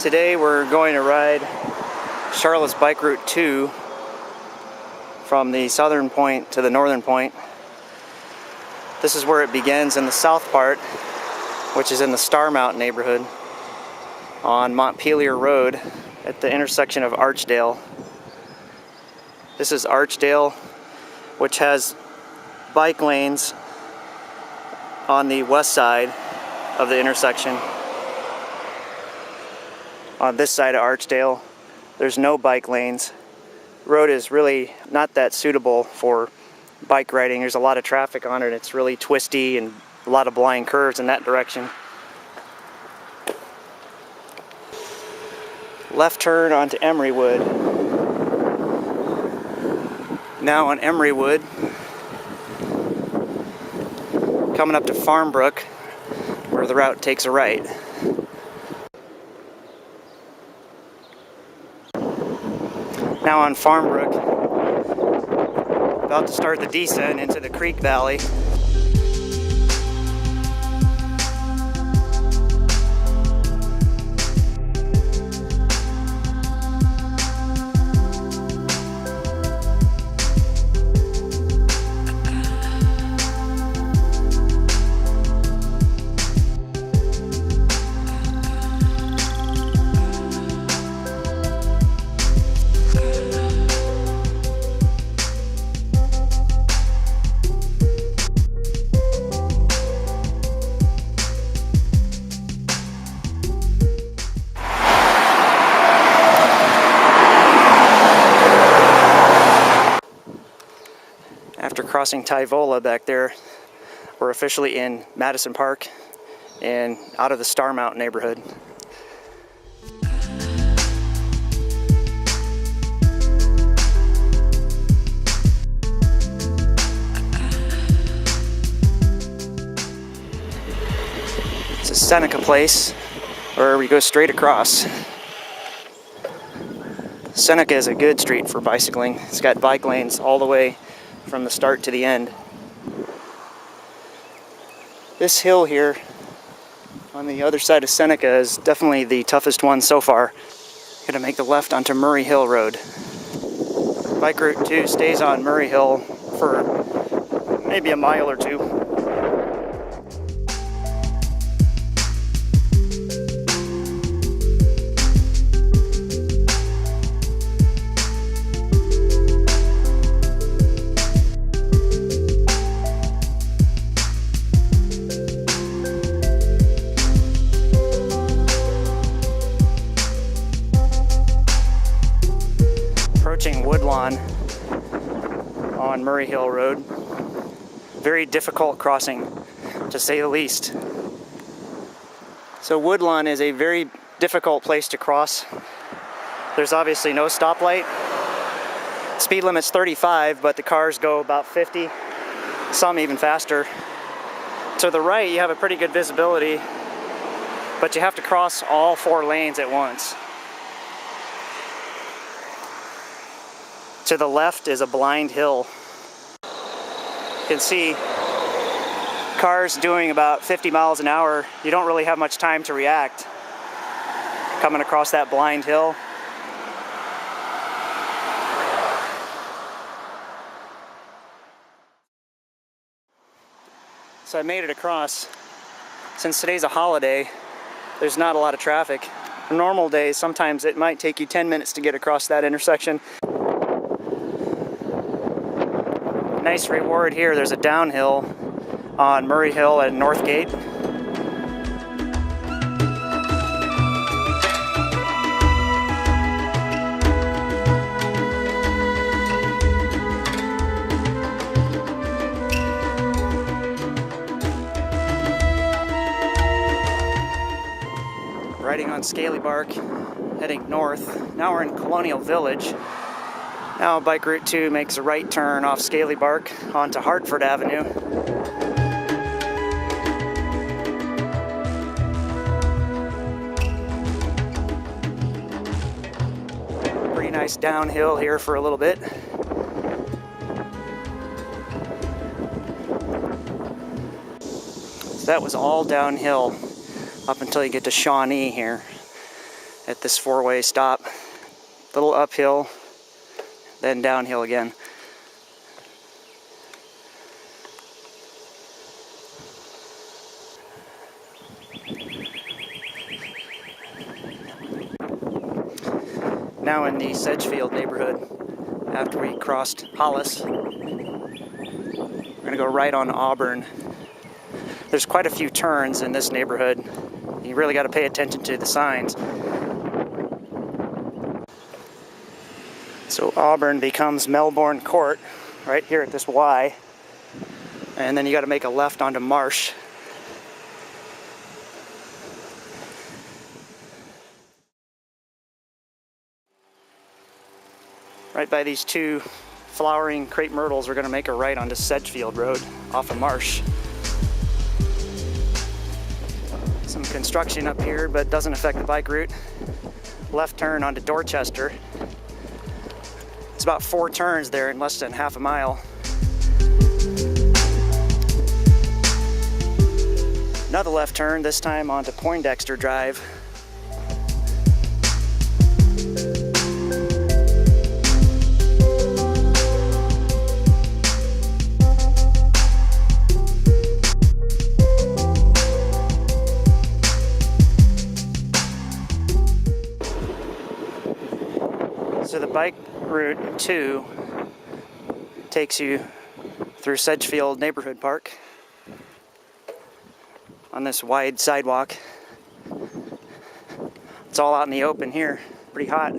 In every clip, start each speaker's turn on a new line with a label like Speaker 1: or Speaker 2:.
Speaker 1: Today we're going to ride Charlotte's Bike Route 2 from the southern point to the northern point. This is where it begins in the south part, which is in the Starmount neighborhood on Montpelier Rd at the intersection of Archdale. This is Archdale, which has bike lanes on the west side of the intersection. On this side of Archdale, there's no bike lanes. The road is really not that suitable for bike riding. There's a lot of traffic on it. It's really twisty and a lot of blind curves in that direction. Left turn onto Emerywood. Now on Emerywood, coming up to Farmbrook, where the route takes a right. Now on Farmbrook, about to start the descent into the creek valley. After crossing Tyvola back there, we're officially in Madison Park and out of the Starmount neighborhood. It's a Seneca Place, where we go straight across. Seneca is a good street for bicycling. It's got bike lanes all the way from the start to the end. This hill here on the other side of Seneca is definitely the toughest one so far. Gonna make the left onto Murray Hill Road. Bike Route 2 stays on Murray Hill for maybe a mile or two. Approaching Woodlawn on Murray Hill Road. Very difficult crossing, to say the least. So Woodlawn is a very difficult place to cross. There's obviously no stoplight. Speed limit's 35, but the cars go about 50, some even faster. To the right, you have a pretty good visibility, but you have to cross all 4 lanes at once. To the left is a blind hill. You can see cars doing about 50 miles an hour. You don't really have much time to react coming across that blind hill. So I made it across. Since today's a holiday, there's not a lot of traffic. On normal days, sometimes it might take you 10 minutes to get across that intersection. Nice reward here. There's a downhill on Murray Hill at Northgate. Riding on Scaly Bark, heading north. Now we're in Colonial Village. Now Bike Route 2 makes a right turn off Scaly Bark onto Hartford Avenue. Pretty nice downhill here for a little bit. So that was all downhill up until you get to Shawnee here. at this four-way stop. Little uphill, then downhill again. Now in the Sedgefield neighborhood, after we crossed Hollis, we're going to go right on Auburn. There's quite a few turns in this neighborhood. You really got to pay attention to the signs. So Auburn becomes Melbourne Court right here at this Y. And then you got to make a left onto Marsh. Right by these two flowering crepe myrtles, we're going to make a right onto Sedgefield Road off of Marsh. Some construction up here, but doesn't affect the bike route. Left turn onto Dorchester. It's about 4 turns there in less than half a mile. Another left turn, this time onto Poindexter Drive. So the bike route 2 takes you through Sedgefield Neighborhood Park on this wide sidewalk. It's all out in the open here, pretty hot.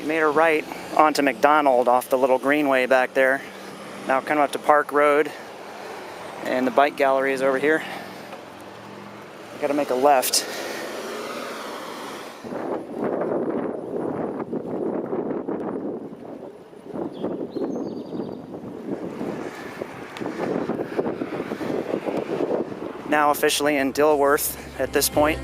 Speaker 1: Made a right onto McDonald off the little greenway back there. Now coming up to Park Road, and the bike gallery is over here. Got to make a left. Now officially in Dilworth at this point.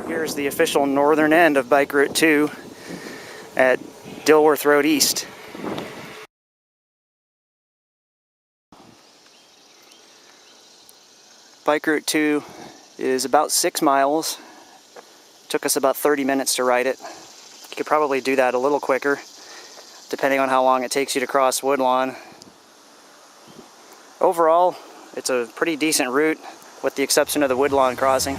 Speaker 1: Here's the official northern end of Bike Route 2 at Dilworth Road East. Bike Route 2 is about 6 miles. Took us about 30 minutes to ride it. You could probably do that a little quicker, depending on how long it takes you to cross Woodlawn. Overall, it's a pretty decent route, with the exception of the Woodlawn crossing.